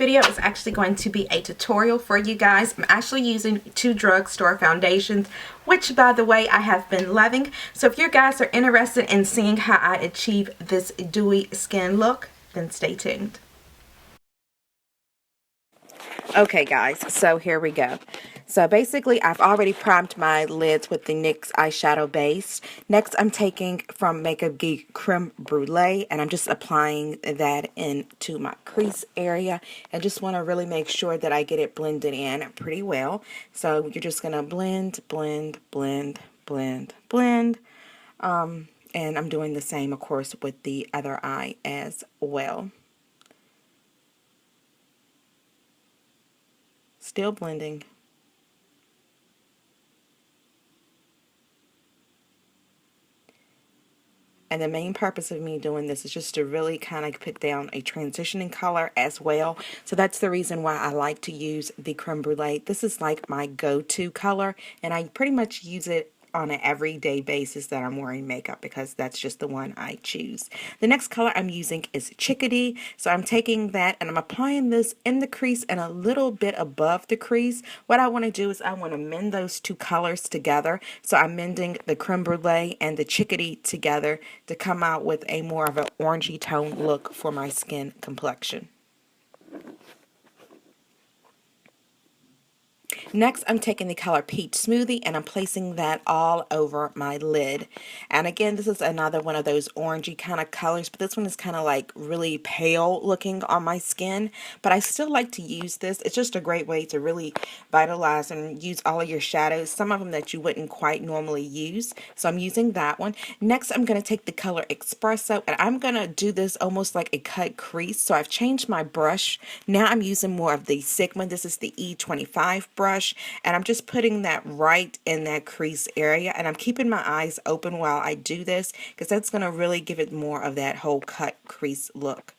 video is actually going to be a tutorial for you guys. I'm actually using two drugstore foundations, which by the way I have been loving. So if you guys are interested in seeing how I achieve this dewy skin look, then stay tuned. Okay guys, so here we go. So basically I've already primed my lids with the NYX eyeshadow base. Next I'm taking from Makeup Geek Creme Brulee and I'm just applying that into my crease area. I just want to really make sure that I get it blended in pretty well. So you're just going to blend, blend, blend, blend, blend. And I'm doing the same of course with the other eye as well. Still blending. And the main purpose of me doing this is just to really kind of put down a transitioning color as well. So that's the reason why I like to use the Creme Brulee. This is like my go-to color, and I pretty much use it on an everyday basis that I'm wearing makeup because that's just the one I choose. The next color I'm using is Chickadee. So I'm taking that and I'm applying this in the crease and a little bit above the crease. What I want to do is I want to mend those two colors together. So I'm mending the Creme Brulee and the Chickadee together to come out with a more of an orangey tone look for my skin complexion. Next, I'm taking the color Peach Smoothie and I'm placing that all over my lid. And again, this is another one of those orangey kind of colors, but this one is kind of like really pale looking on my skin. But I still like to use this. It's just a great way to really vitalize and use all of your shadows, some of them that you wouldn't quite normally use. So I'm using that one. Next, I'm going to take the color Espresso and I'm going to do this almost like a cut crease. So I've changed my brush. Now I'm using more of the Sigma. This is the E25 brush, and I'm just putting that right in that crease area, and I'm keeping my eyes open while I do this because that's going to really give it more of that whole cut crease look.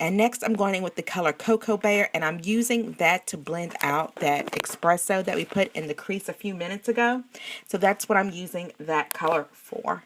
And next I'm going in with the color Coccoa Bear, and I'm using that to blend out that Espresso that we put in the crease a few minutes ago. So that's what I'm using that color for.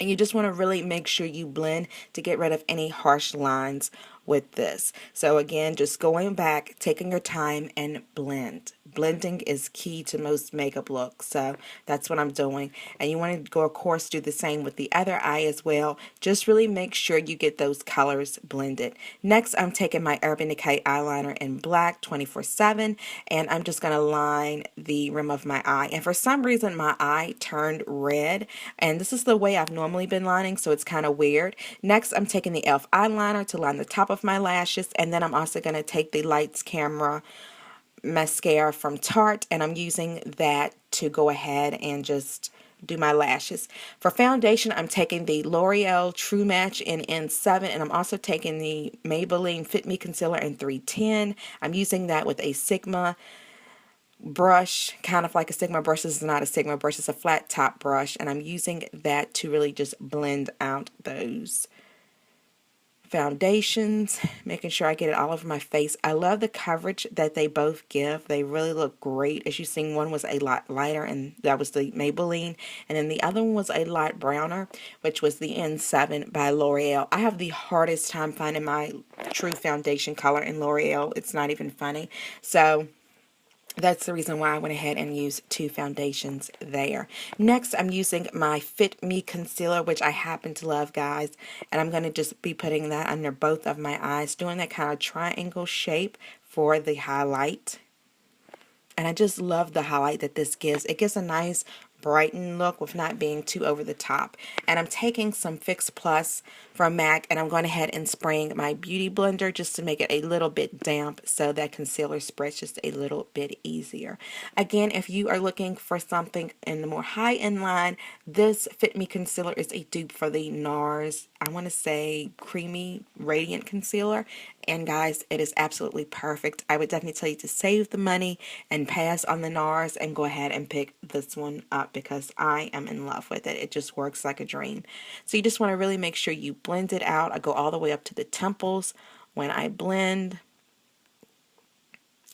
And you just want to really make sure you blend to get rid of any harsh lines with this. So again, just going back, taking your time and blend. Blending is key to most makeup looks, so that's what I'm doing. And you want to go, of course, do the same with the other eye as well. Just really make sure you get those colors blended. Next, I'm taking my Urban Decay eyeliner in black 24/7, and I'm just going to line the rim of my eye. And for some reason, my eye turned red, and this is the way I've normally been lining, so it's kind of weird. Next, I'm taking the e.l.f. eyeliner to line the top of my lashes, and then I'm also going to take the Lights Camera mascara from Tarte, and I'm using that to go ahead and just do my lashes. For foundation, I'm taking the L'Oreal True Match in N7, and I'm also taking the Maybelline Fit Me Concealer in 310. I'm using that with a Sigma brush, kind of like a Sigma brush. This is not a Sigma brush, it's a flat top brush, and I'm using that to really just blend out those foundations, making sure I get it all over my face. I love the coverage that they both give. They really look great. As you've seen, one was a lot lighter, and that was the Maybelline, and then the other one was a lot browner, which was the N7 by L'Oreal. I have the hardest time finding my true foundation color in L'Oreal. It's not even funny. So that's the reason why I went ahead and used two foundations there. Next, I'm using my Fit Me Concealer, which I happen to love, guys. And I'm going to just be putting that under both of my eyes, doing that kind of triangle shape for the highlight. And I just love the highlight that this gives. It gives a nice brightened look with not being too over the top. And I'm taking some Fix Plus from MAC, and I'm going ahead and spraying my beauty blender just to make it a little bit damp so that concealer spreads just a little bit easier. Again, if you are looking for something in the more high-end line, this Fit Me Concealer is a dupe for the Nars, I want to say, Creamy Radiant Concealer. And guys, it is absolutely perfect. I would definitely tell you to save the money and pass on the Nars and go ahead and pick this one up because I am in love with it. It just works like a dream. So you just want to really make sure you blend it out. I go all the way up to the temples when I blend.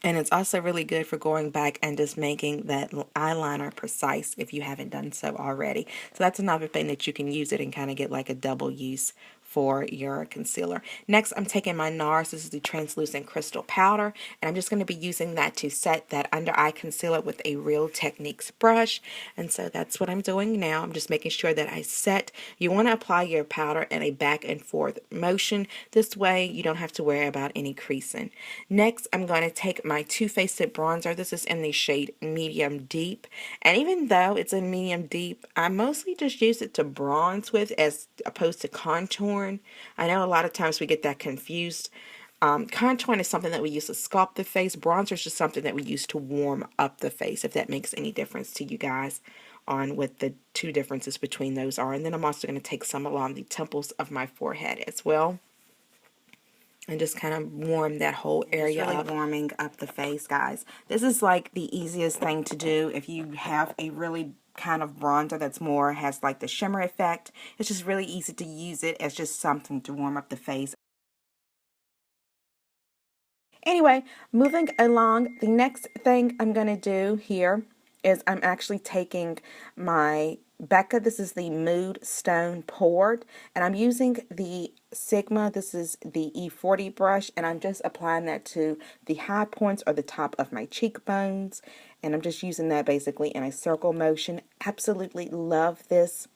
And it's also really good for going back and just making that eyeliner precise if you haven't done so already. So that's another thing that you can use it and kind of get like a double use for your concealer. Next, I'm taking my Nars, this is the Translucent Crystal Powder, and I'm just going to be using that to set that under eye concealer with a Real Techniques brush. And so that's what I'm doing now. I'm just making sure that I set. You want to apply your powder in a back and forth motion. This way you don't have to worry about any creasing. Next, I'm going to take my Too Faced bronzer. This is in the shade Medium Deep. And even though it's a medium deep, I mostly just use it to bronze with as opposed to contouring. I know a lot of times we get that confused. Contouring is something that we use to sculpt the face. Bronzer is just something that we use to warm up the face, if that makes any difference to you guys on what the two differences between those are. And then I'm also going to take some along the temples of my forehead as well. And just kind of warm that whole area up. Warming up the face, guys. This is like the easiest thing to do if you have a really kind of bronzer that's more, has like the shimmer effect. It's just really easy to use it as just something to warm up the face. Anyway, moving along, the next thing I'm going to do here is I'm actually taking my Becca, this is the Moodstone poured, and I'm using the Sigma, this is the E40 brush, and I'm just applying that to the high points or the top of my cheekbones, and I'm just using that basically in a circle motion. Absolutely love this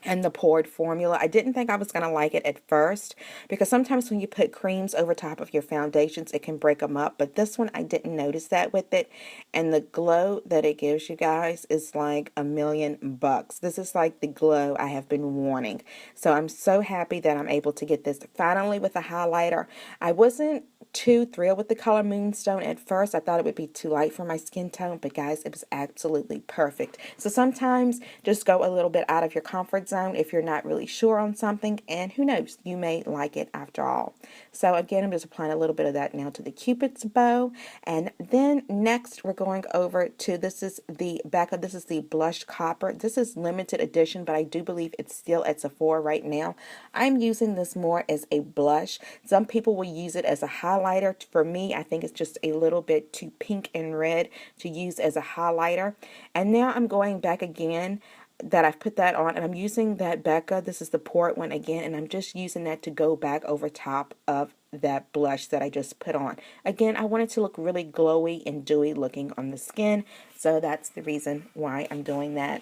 and the poured formula. I didn't think I was going to like it at first because sometimes when you put creams over top of your foundations, it can break them up. But this one, I didn't notice that with it. And the glow that it gives you guys is like $1,000,000. This is like the glow I have been wanting. So I'm so happy that I'm able to get this finally with a highlighter. I wasn't too thrilled with the color Moonstone at first. I thought it would be too light for my skin tone, but guys, it was absolutely perfect. So sometimes just go a little bit out of your comfort zone if you're not really sure on something, and who knows, you may like it after all. So again, I'm just applying a little bit of that now to the Cupid's bow, and then next we're going over to, this is the Becca, this is the Blush Copper. This is limited edition, but I do believe it's still at Sephora right now. I'm using this more as a blush. Some people will use it as a highlighter. For me, I think it's just a little bit too pink and red to use as a highlighter. And now I'm going back again that I've put that on, and I'm using that Becca, this is the poured one again, and I'm just using that to go back over top of that blush that I just put on. Again, I want it to look really glowy and dewy looking on the skin, so that's the reason why I'm doing that.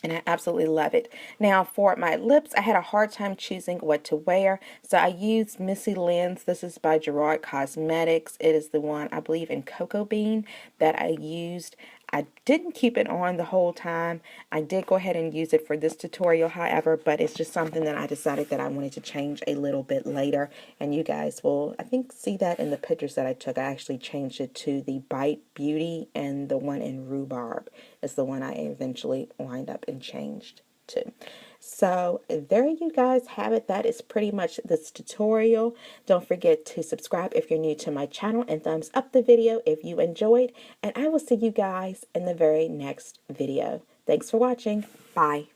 And I absolutely love it. Now for my lips, I had a hard time choosing what to wear. So I used Missy Lynn's. This is by Gerard Cosmetics. It is the one, I believe, in Cocoa Bean that I used. I didn't keep it on the whole time. I did go ahead and use it for this tutorial, however, but it's just something that I decided that I wanted to change a little bit later. And you guys will, I think, see that in the pictures that I took. I actually changed it to the Bite Beauty, and the one in Rhubarb is the one I eventually wind up and changed to. So there you guys have it. That is pretty much this tutorial. Don't forget to subscribe if you're new to my channel, and thumbs up the video if you enjoyed. And I will see you guys in the very next video. Thanks for watching. Bye.